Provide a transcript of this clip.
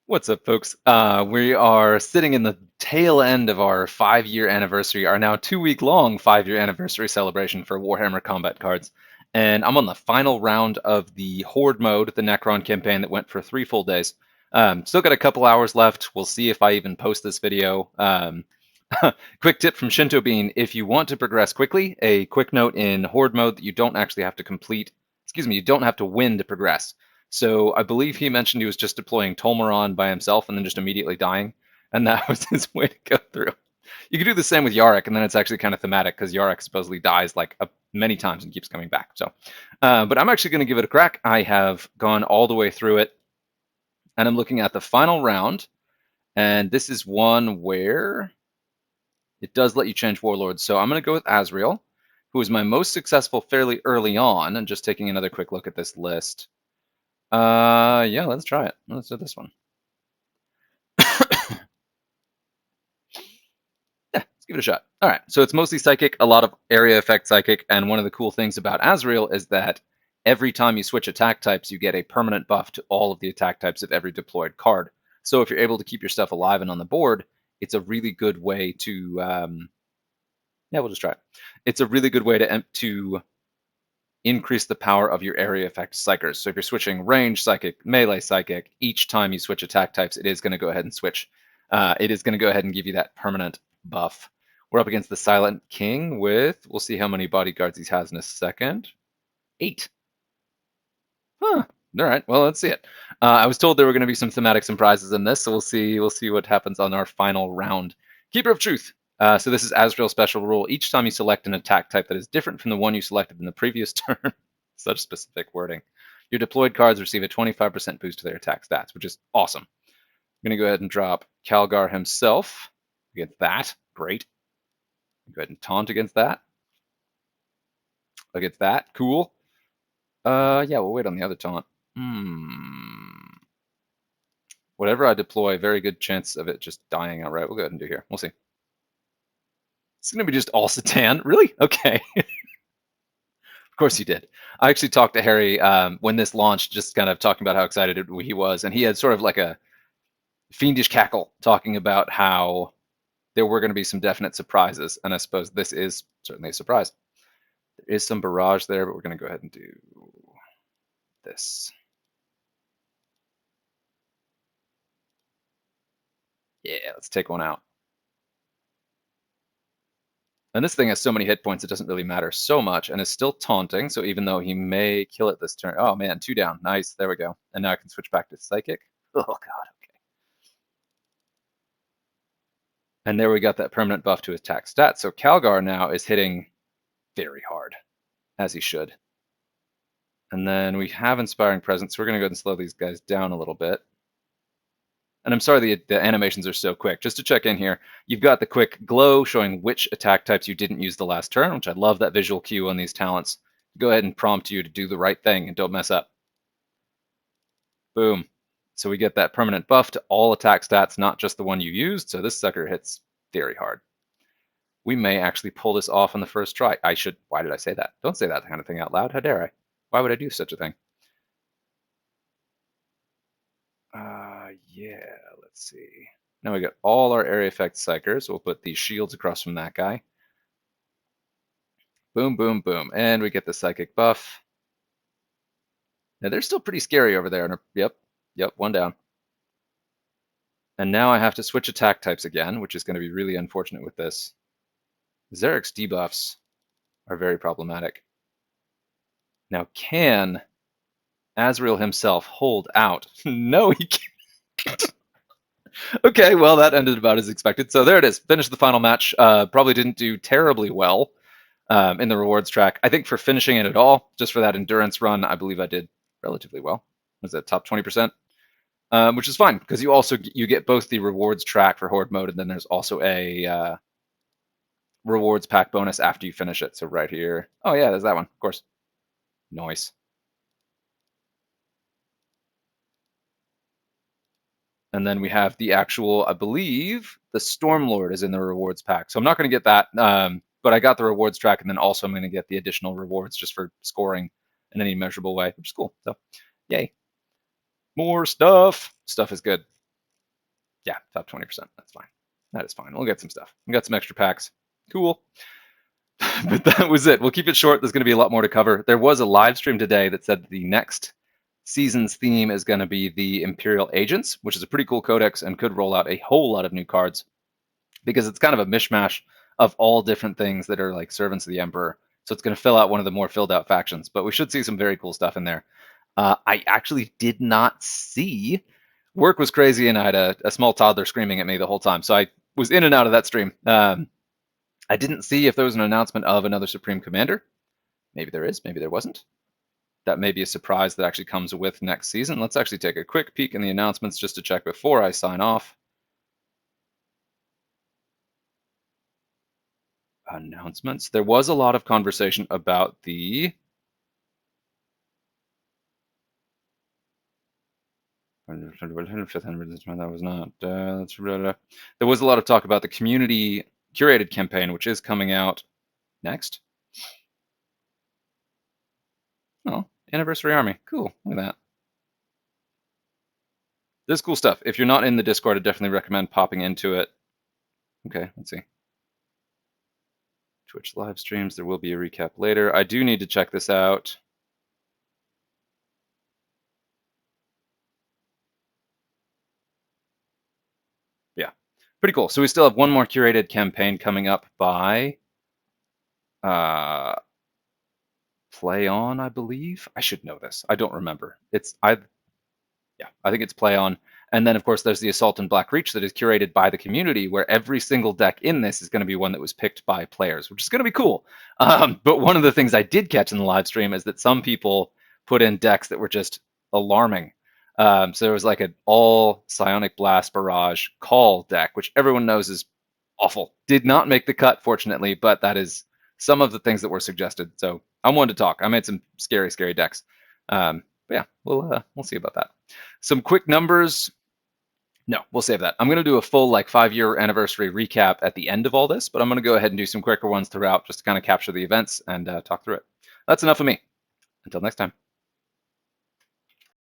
What's up, folks? We are sitting in the tail end of our 5-year anniversary, our now 2-week-long 5-year anniversary celebration for Warhammer combat cards. And I'm on the final round of the Horde Mode, the Necron campaign that went for 3 full days. Still got a couple hours left. We'll see if I even post this video. Quick tip from Shinto Bean, if you want to progress quickly, a quick note in Horde Mode that you don't actually have to you don't have to win to progress. So I believe he mentioned he was just deploying Tolmaron by himself and then just immediately dying, and that was his way to go through. You can do the same with Yarrick, and then it's actually kind of thematic because Yarrick supposedly dies like many times and keeps coming back. So, but I'm actually going to give it a crack. I have gone all the way through it, and I'm looking at the final round, and this is one where it does let you change warlords. So I'm going to go with Azrael, who was my most successful fairly early on, and just taking another quick look at this list. Yeah, let's try it. Let's do this one. Yeah, let's give it a shot. All right, so it's mostly psychic, a lot of area effect psychic, and one of the cool things about Azrael is that every time you switch attack types, you get a permanent buff to all of the attack types of every deployed card. So if you're able to keep your stuff alive and on the board, it's a really good way to, yeah, we'll just try it. It's a really good way to increase the power of your area effect psychers. So if you're switching range psychic, melee psychic, each time you switch attack types, it is going to go ahead and switch. It is going to go ahead and give you that permanent buff. We're up against the Silent King with, we'll see how many bodyguards he has in a second. 8. Huh. All right. Well, let's see it. I was told there were going to be some thematic surprises in this, so we'll see. We'll see what happens on our final round. Keeper of Truth. So this is Azrael's special rule. Each time you select an attack type that is different from the one you selected in the previous turn, such specific wording, your deployed cards receive a 25% boost to their attack stats, which is awesome. I'm going to go ahead and drop Calgar himself against that. Great. Go ahead and taunt against that. Against that. Cool. Yeah, we'll wait on the other taunt. Whatever I deploy, very good chance of it just dying outright. We'll go ahead and do here. We'll see. It's going to be just all Satan. Really? Okay. Of course you did. I actually talked to Harry when this launched, just kind of talking about how excited he was, and he had sort of like a fiendish cackle talking about how there were going to be some definite surprises, and I suppose this is certainly a surprise. There is some barrage there, but we're going to go ahead and do this. Yeah, let's take one out. And this thing has so many hit points, it doesn't really matter so much, and is still taunting, so even though he may kill it this turn... Oh, man, 2 down. Nice, there we go. And now I can switch back to Psychic. Oh, God, okay. And there we got that permanent buff to his attack stat. So Calgar now is hitting very hard, as he should. And then we have Inspiring Presence, so we're going to go ahead and slow these guys down a little bit. And I'm sorry the animations are so quick. Just to check in here, you've got the quick glow showing which attack types you didn't use the last turn, which I love that visual cue on these talents. Go ahead and prompt you to do the right thing and don't mess up. Boom. So we get that permanent buff to all attack stats, not just the one you used, so this sucker hits very hard. We may actually pull this off on the first try. Why did I say that? Don't say that kind of thing out loud. How dare I? Why would I do such a thing? Yeah, let's see. Now we got all our area effect psychers. We'll put these shields across from that guy. Boom, boom, boom. And we get the psychic buff. Now they're still pretty scary over there. Yep, 1 down. And now I have to switch attack types again, which is going to be really unfortunate with this. Zarek's debuffs are very problematic. Now, can Azrael himself hold out? No, he can't. Okay, well, that ended about as expected. So there it is. Finished the final match. Probably didn't do terribly well in the rewards track. I think for finishing it at all, just for that endurance run, I believe I did relatively well. Was that top 20%? Which is fine, because you get both the rewards track for Horde Mode, and then there's also a rewards pack bonus after you finish it. So right here. Oh, yeah, there's that one, of course. Nice. And then we have the actual, I believe, the Stormlord is in the rewards pack. So I'm not going to get that, but I got the rewards track, and then also I'm going to get the additional rewards just for scoring in any measurable way, which is cool. So, yay. More stuff. Stuff is good. Yeah, top 20%. That's fine. That is fine. We'll get some stuff. We got some extra packs. Cool. But that was it. We'll keep it short. There's going to be a lot more to cover. There was a live stream today that said the next season's theme is going to be the Imperial Agents, which is a pretty cool codex and could roll out a whole lot of new cards because it's kind of a mishmash of all different things that are like servants of the Emperor. So it's going to fill out one of the more filled out factions, but we should see some very cool stuff in there. I actually did not see. Work was crazy, and I had a small toddler screaming at me the whole time, so I was in and out of that stream. I didn't see if there was an announcement of another Supreme Commander. Maybe there is, maybe there wasn't. That may be a surprise that actually comes with next season. Let's actually take a quick peek in the announcements just to check before I sign off. Announcements. There was a lot of conversation about the that was not. There was a lot of talk about the community curated campaign, which is coming out next. Oh, Anniversary Army. Cool. Look at that. This is cool stuff. If you're not in the Discord, I definitely recommend popping into it. Okay, let's see. Twitch live streams. There will be a recap later. I do need to check this out. Yeah, pretty cool. So we still have one more curated campaign coming up by Play On, I believe. I should know this. I don't remember. I think it's Play On. And then, of course, there's the Assault and Black Reach that is curated by the community, where every single deck in this is going to be one that was picked by players, which is going to be cool. But one of the things I did catch in the live stream is that some people put in decks that were just alarming. So there was like an all Psionic Blast Barrage call deck, which everyone knows is awful. Did not make the cut, fortunately, but that is some of the things that were suggested. So I'm one to talk. I made some scary, scary decks. But yeah, we'll see about that. Some quick numbers. No, we'll save that. I'm going to do a full 5-year anniversary recap at the end of all this, but I'm going to go ahead and do some quicker ones throughout just to kind of capture the events and talk through it. That's enough of me. Until next time.